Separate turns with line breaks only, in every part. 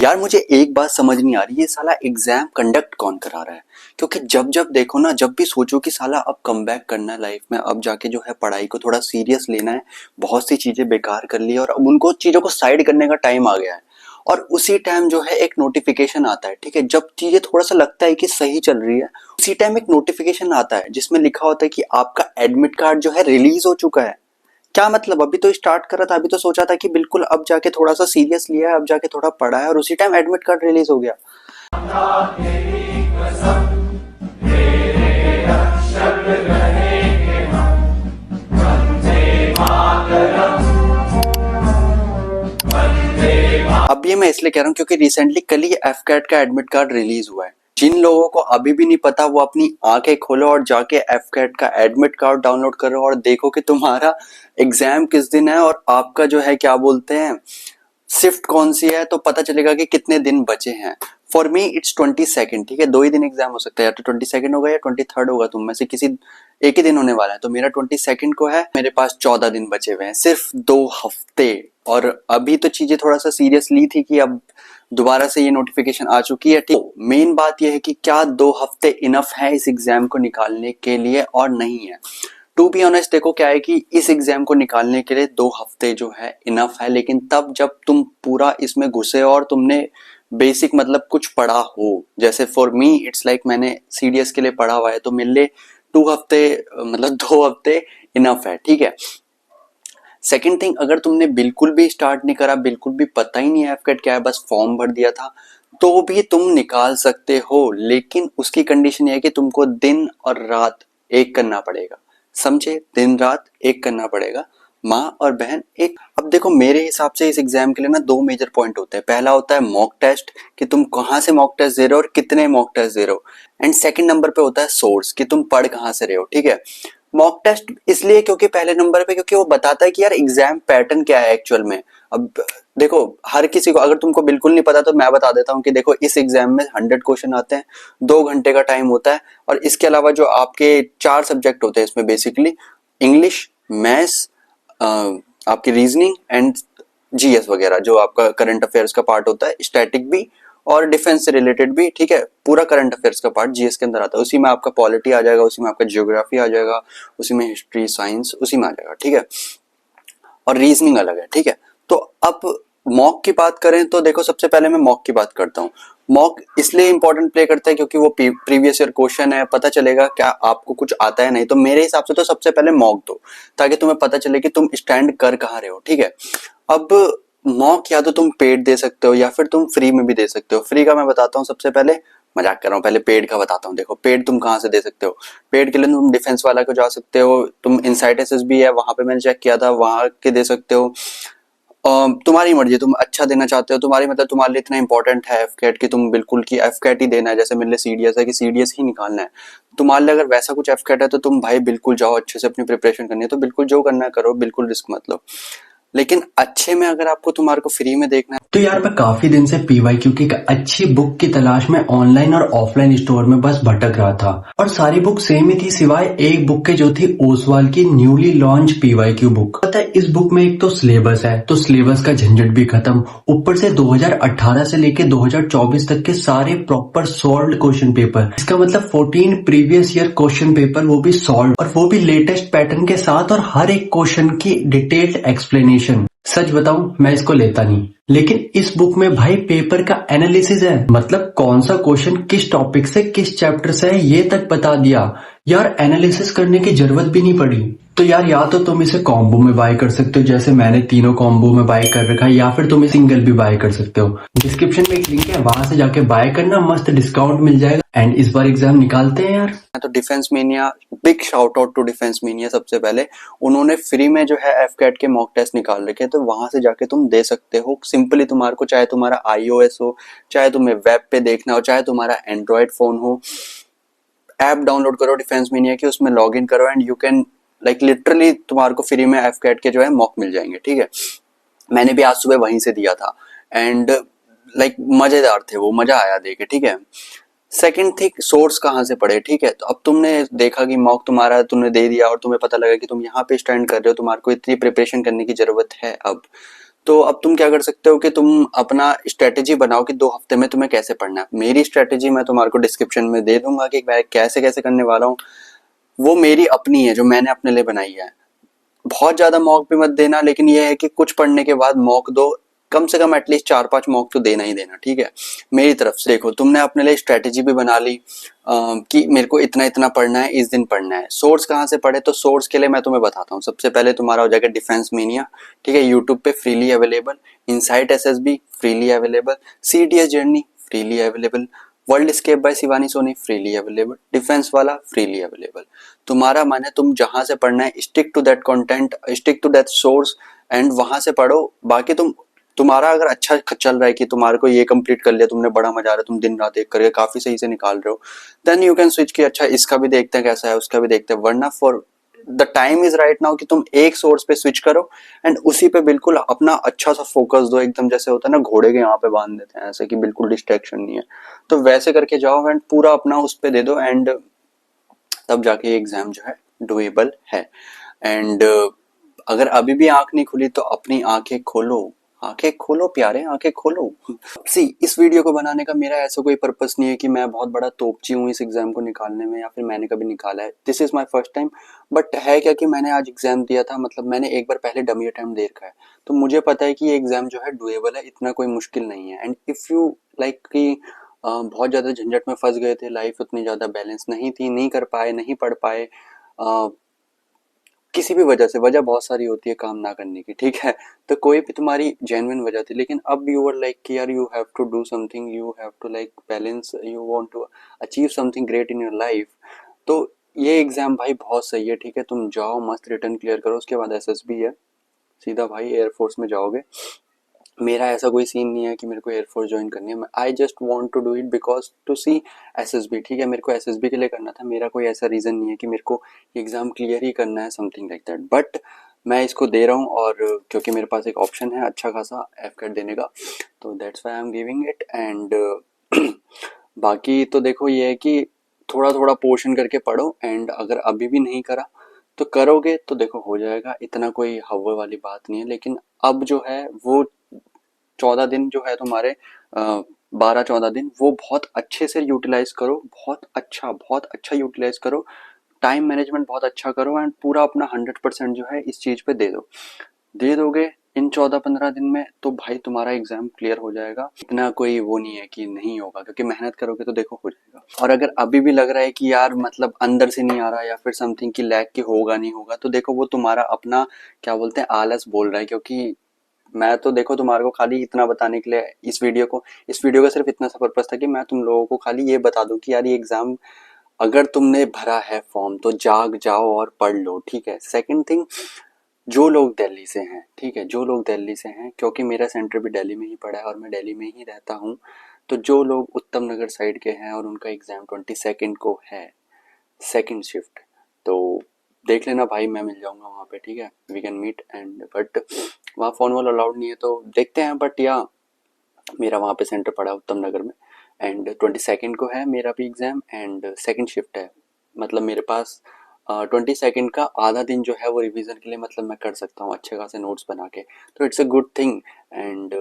यार मुझे एक बात समझ नहीं आ रही, ये साला एग्जाम कंडक्ट कौन करा रहा है। क्योंकि जब जब देखो ना, जब भी सोचो कि साला अब कम बैक करना है लाइफ में, अब जाके जो है पढ़ाई को थोड़ा सीरियस लेना है, बहुत सी चीजें बेकार कर ली और अब उनको चीजों को साइड करने का टाइम आ गया है। और उसी टाइम जो है एक नोटिफिकेशन आता है, ठीक है, जब चीजें थोड़ा सा लगता है कि सही चल रही है, उसी टाइम एक नोटिफिकेशन आता है जिसमें लिखा होता है कि आपका एडमिट कार्ड जो है रिलीज हो चुका है। क्या मतलब, अभी तो स्टार्ट करा था, अभी तो सोचा था कि बिल्कुल अब जाके थोड़ा सा सीरियस लिया है, अब जाके थोड़ा पढ़ा है, और उसी टाइम एडमिट कार्ड रिलीज हो गया। अब ये मैं इसलिए कह रहा हूँ क्योंकि रिसेंटली कल ही एफकैट का एडमिट कार्ड रिलीज हुआ है। जिन लोगों को अभी भी नहीं पता, वो अपनी आंखें खोलो और जाके एफकैट का एडमिट कार्ड डाउनलोड करो और देखो कि तुम्हारा एग्जाम किस दिन है और आपका जो है क्या बोलते हैं शिफ्ट कौन सी है, तो पता चलेगा कि कितने दिन बचे हैं। फॉर मी इट्स 22, ठीक है, 2 ही दिन एग्जाम हो सकता है, या तो 22 होगा या 23 होगा, तुम में से किसी एक ही दिन होने वाला है। तो मेरा 22 को है, मेरे पास 14 दिन बचे हुए हैं, सिर्फ 2 हफ्ते। और अभी तो चीजें थोड़ा सा सीरियस ली थी कि अब दोबारा से ये नोटिफिकेशन आ चुकी है। ठीक, मेन बात यह है कि क्या 2 हफ्ते इनफ है इस एग्जाम को निकालने के लिए और नहीं है। टू बी ऑनेस्ट, देखो क्या है कि इस एग्जाम को निकालने के लिए 2 हफ्ते जो है इनफ है, लेकिन तब जब तुम पूरा इसमें घुसे और तुमने बेसिक मतलब कुछ पढ़ा हो। जैसे फॉर मी इट्स लाइक मैंने सीडीएस के लिए पढ़ा हुआ है, तो मेरे लिए 2 हफ्ते मतलब 2 हफ्ते इनफ है, ठीक है। सेकंड थिंग, अगर तुमने बिल्कुल भी स्टार्ट नहीं करा, बिल्कुल भी पता ही नहीं है एफकेट क्या है, बस फॉर्म भर दिया था, तो भी तुम निकाल सकते हो, लेकिन उसकी कंडीशन ये है कि तुमको दिन और रात एक करना पड़ेगा। समझे, दिन रात एक करना पड़ेगा, माँ और बहन एक। अब देखो मेरे हिसाब से इस एग्जाम के लिए ना 2 मेजर पॉइंट होते हैं। पहला होता है मॉक टेस्ट, कि तुम कहाँ से मॉक टेस्ट दे रहे हो और कितने मॉक टेस्ट दे रहे हो। एंड सेकंड नंबर पे होता है सोर्स, कि तुम पढ़ कहाँ से रहे हो, ठीक है। मॉक टेस्ट इसलिए क्योंकि पहले नंबर पे, क्योंकि वो बताता है कि यार एग्जाम पैटर्न क्या है एक्चुअल में। अब देखो हर किसी को, अगर तुमको बिल्कुल नहीं पता तो मैं बता देता हूँ कि देखो इस एग्जाम में 100 क्वेश्चन आते हैं, 2 घंटे का टाइम होता है, और इसके अलावा जो आपके 4 सब्जेक्ट होते हैं इसमें, बेसिकली इंग्लिश, मैथ्स, आपकी रीजनिंग एंड जीएस वगैरह, जो आपका करंट अफेयर्स का पार्ट होता है, स्टैटिक भी और डिफेंस से रिलेटेड भी, ठीक है। पूरा करंट अफेयर्स का पार्ट जीएस के अंदर आता है, उसी में आपका पॉलिटी आ जाएगा, उसी में आपका ज्योग्राफी आ जाएगा, उसी में हिस्ट्री साइंस उसी में आ जाएगा, ठीक है। और रीजनिंग अलग है, ठीक है। तो अब मॉक की बात करें तो देखो, सबसे पहले मैं मॉक की बात करता हूँ। मॉक इसलिए इंपॉर्टेंट प्ले करता है क्योंकि वो प्रीवियस ईयर क्वेश्चन है, पता चलेगा क्या आपको कुछ आता है नहीं। तो मेरे हिसाब से तो सबसे पहले मॉक दो, ताकि तुम्हें पता चले कि तुम स्टैंड कर कहाँ रहे हो, ठीक है। अब मॉक या तो तुम पेड दे सकते हो या फिर तुम फ्री में भी दे सकते हो। फ्री का मैं बताता हूँ सबसे पहले, मजाक कर रहा हूँ, पहले पेड का बताता हूँ। देखो पेड तुम कहाँ से दे सकते हो। पेड के लिए तुम डिफेंस वाला को जा सकते हो, तुम इनसाइट एसएसबी है, वहां पे मैंने चेक किया था, वहां के दे सकते हो। तुम्हारी मर्जी, तुम अच्छा देना चाहते हो, तुम्हारी मतलब तुम्हारे लिए इतना इंपॉर्टेंट है एफकेट कि तुम बिल्कुल की एफकेट ही देना है, जैसे मेरे लिए सीडीएस है कि सीडीएस ही निकालना है। तुम्हारे लिए अगर वैसा कुछ एफकेट है तो तुम भाई बिल्कुल जाओ, अच्छे से अपनी प्रिपरेशन करनी है तो बिल्कुल जो करना है करो, बिल्कुल रिस्क मत लो। लेकिन अच्छे में अगर आपको तुम्हारे को फ्री में देखना है,
तो यार मैं काफी दिन से पीवाईक्यू की एक अच्छी बुक की तलाश में ऑनलाइन और ऑफलाइन स्टोर में बस भटक रहा था, और सारी बुक सेम ही थी सिवाय एक बुक के, जो थी ओसवाल की न्यूली लॉन्च पीवाईक्यू बुक। पता है इस बुक में एक तो सिलेबस है, तो सिलेबस का झंझट भी खत्म, ऊपर से 2018 से लेके 2024 तक के सारे प्रॉपर सॉल्व्ड क्वेश्चन पेपर। इसका मतलब 14 प्रीवियस ईयर क्वेश्चन पेपर, वो भी सॉल्व, और वो भी लेटेस्ट पैटर्न के साथ, और हर एक क्वेश्चन की डिटेल्ड एक्सप्लेनेशन। सच बताऊं, मैं इसको लेता नहीं, लेकिन इस बुक में भाई पेपर का एनालिसिस है, मतलब कौन सा क्वेश्चन किस टॉपिक से किस चैप्टर से है ये तक बता दिया। यार एनालिसिस करने की जरूरत भी नहीं पड़ी। तो यार या तो तुम इसे कॉम्बो में बाय कर सकते हो, जैसे मैंने तीनों कॉम्बो में बाय कर रखा है, या फिर तुम सिंगल भी बाय कर सकते हो। डिस्क्रिप्शन में एक लिंक है, वहां से जाके बाय करना, मस्त डिस्काउंट मिल जाएगा। एंड इस बार एग्जाम निकालते हैं यार।
तो Defence Mania, big shout out to Defence Mania. सबसे पहले उन्होंने फ्री में जो है एफकेट के मॉक टेस्ट निकाल रखे हैं, तो वहां से जाके तुम दे सकते हो सिंपली। तुम्हारे को चाहे तुम्हारा आईओएस हो, चाहे तुम्हें वेब पे देखना हो, चाहे तुम्हारा एंड्रॉयड फोन हो, ऐप डाउनलोड करो डिफेंस मीनिया की, उसमें लॉग इन करो and you can like literally तुम्हारे को फ्री में एफकेट के जो है मॉक मिल जाएंगे, ठीक है। मैंने भी आज सुबह वहीं से दिया था एंड लाइक मजेदार थे वो, मजा आया देखे, ठीक है। सेकंड थिंग, सोर्स कहाँ से पढ़े, ठीक है। तो अब तुमने देखा कि मॉक तुम्हारा तुमने दे दिया और तुम्हें पता लगा कि तुम यहाँ पे स्टैंड कर रहे हो, तुम्हारे को इतनी प्रिपरेशन करने की जरूरत है अब, तो अब तुम क्या कर सकते हो कि तुम अपना स्ट्रेटेजी बनाओ कि 2 हफ्ते में तुम्हें कैसे पढ़ना है। मेरी स्ट्रेटेजी मैं तुम्हारे को डिस्क्रिप्शन में दे दूंगा कि मैं कैसे कैसे करने वाला हूँ। वो मेरी अपनी है जो मैंने अपने लिए बनाई है। बहुत ज्यादा मॉक भी मत देना, लेकिन ये है कि कुछ पढ़ने के बाद मॉक दो, कम से कम एटलीस्ट 4-5 मॉक तो देना ही देना, ठीक है। मेरी तरफ से देखो, तुमने अपने लिए स्ट्रेटेजी भी बना ली कि मेरे को इतना इतना पढ़ना है, इस दिन पढ़ना है। सोर्स कहाँ से पढ़े, तो सोर्स के लिए मैं तुम्हें बताता हूँ। सबसे पहले तुम्हारा हो जाएगा डिफेंस मीनिया, ठीक है, यूट्यूब पे freely available. Insight SSB freely available. CDS journey freely available. World scape by Shivani Soni freely available. Defence वाला फ्रीली अवेलेबल। तुम्हारा मन है तुम जहां से पढ़ना है, stick to that content, stick to that source and वहां से पढ़ो। बाकी तुम्हारा अगर अच्छा चल रहा है कि तुम्हारे को ये कंप्लीट कर लिया तुमने, बड़ा मजा आ रहा है, तुम दिन रात एक करके काफी सही से निकाल रहे हो, देन यू कैन स्विच कि अच्छा इसका भी देखते हैं कैसा है, उसका भी देखते हैं। वरना for the time is right now कि तुम एक सोर्स पे स्विच करो एंड उसी पे बिल्कुल अपना अच्छा सा फोकस दो। एकदम जैसे होता है ना, घोड़े के यहाँ पे बांध देते हैं ऐसे कि बिल्कुल डिस्ट्रैक्शन नहीं है, तो वैसे करके जाओ एंड पूरा अपना उस पे दे दो एंड तब जाके एग्जाम जो है डुएबल है। एंड अगर अभी भी आंख नहीं खुली तो अपनी आंखें खोलो, आंखें खोलो प्यारे, आंखें खोलो। सी, इस वीडियो को बनाने का मेरा ऐसा कोई पर्पस नहीं है कि मैं बहुत बड़ा तोपची हूँ इस एग्जाम को निकालने में, या फिर मैंने कभी निकाला है। This is my first time. But है क्या कि मैंने आज एग्जाम दिया था, मतलब मैंने एक बार पहले डमी अटेम्प्ट दे रखा है, तो मुझे पता है कि ये एग्जाम जो है डुएबल है, इतना कोई मुश्किल नहीं है। एंड इफ यू लाइक कि बहुत ज्यादा झंझट में फंस गए थे, लाइफ उतनी ज्यादा बैलेंस नहीं थी, नहीं कर पाए, नहीं पढ़ पाए, किसी भी वजह से, वजह बहुत सारी होती है काम ना करने की, ठीक है, तो कोई भी तुम्हारी जेन्युइन वजह थी, लेकिन अब यू आर लाइक कि यार you have to do something, you have to like balance, you want to achieve something great in your life, तो ये एग्जाम भाई बहुत सही है, ठीक है। तुम जाओ मस्त रिटर्न क्लियर करो, उसके बाद एसएसबी है, सीधा भाई एयरफोर्स में जाओगे। मेरा ऐसा कोई सीन नहीं है कि मेरे को एयरफोर्स ज्वाइन करनी है, I just want to do it because to see SSB, ठीक है। मेरे को एसएसबी के लिए करना था, मेरा कोई ऐसा रीजन नहीं है कि मेरे को एग्जाम क्लियर ही करना है, समथिंग लाइक दैट। बट मैं इसको दे रहा हूँ और क्योंकि मेरे पास एक ऑप्शन है अच्छा खासा एफकेट देने का, तो that's why I am giving it. And बाकी तो देखो ये है कि थोड़ा थोड़ा पोर्शन करके पढ़ो, एंड अगर अभी भी नहीं करा तो करोगे तो देखो हो जाएगा, इतना कोई हवा वाली बात नहीं है। लेकिन अब जो है वो 14 दिन जो है तुम्हारे, 12-14 दिन वो बहुत अच्छे से यूटिलाइज करो, बहुत अच्छा यूटिलाइज करो, टाइम मैनेजमेंट बहुत अच्छा करो एंड पूरा अपना 100% जो है इस चीज पे दे दो। दे दोगे इन 14-15 दिन में तो भाई तुम्हारा एग्जाम क्लियर हो जाएगा। इतना कोई वो नहीं है कि नहीं होगा, क्योंकि मेहनत करोगे तो देखो हो जाएगा। और अगर अभी भी लग रहा है कि यार मतलब अंदर से नहीं आ रहा या फिर समथिंग की लैग की होगा नहीं होगा, तो देखो वो तुम्हारा अपना क्या बोलते हैं आलस बोल रहा है। क्योंकि मैं तो देखो तुम्हारे को खाली इतना बताने के लिए इस वीडियो का सिर्फ इतना सा पर्पस था कि मैं तुम लोगों को खाली ये बता दूं कि यार ये एग्जाम अगर तुमने भरा है फॉर्म तो जाग जाओ और पढ़ लो, ठीक है। सेकंड थिंग, जो लोग दिल्ली से हैं, ठीक है, जो लोग दिल्ली से हैं, क्योंकि मेरा सेंटर भी दिल्ली में ही पड़ा है और मैं दिल्ली में ही रहता हूँ, तो जो लोग उत्तम नगर साइड के हैं और उनका एग्जाम 22 को है, सेकंड शिफ्ट, तो देख लेना भाई, मैं मिल जाऊंगा वहाँ पे, ठीक है, we can meet. And but वहाँ फोन वॉल अलाउड नहीं है तो देखते हैं, बट या मेरा वहाँ पे सेंटर पड़ा है उत्तम नगर में। एंड 22 को है मेरा भी एग्जाम एंड सेकंड शिफ्ट है, मतलब मेरे पास 22 का आधा दिन जो है वो रिवीजन के लिए मतलब मैं कर सकता हूँ अच्छे खासे नोट्स बना के, तो it's a good thing. And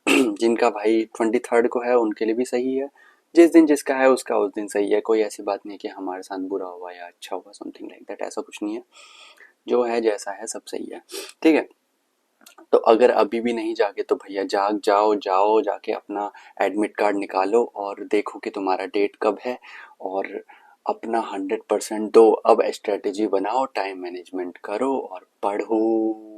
जिनका भाई 23 को है उनके लिए भी सही है, जिस दिन जिसका है उसका उस दिन सही है। कोई ऐसी बात नहीं है कि हमारे साथ बुरा हुआ या अच्छा हुआ, समथिंग लाइक दैट, ऐसा कुछ नहीं है। जो है जैसा है सब सही है, ठीक है। तो अगर अभी भी नहीं जागे तो भैया जाग जाओ, जाओ जाके अपना एडमिट कार्ड निकालो और देखो कि तुम्हारा डेट कब है, और अपना 100% दो। अब स्ट्रेटेजी बनाओ, टाइम मैनेजमेंट करो और पढ़ो।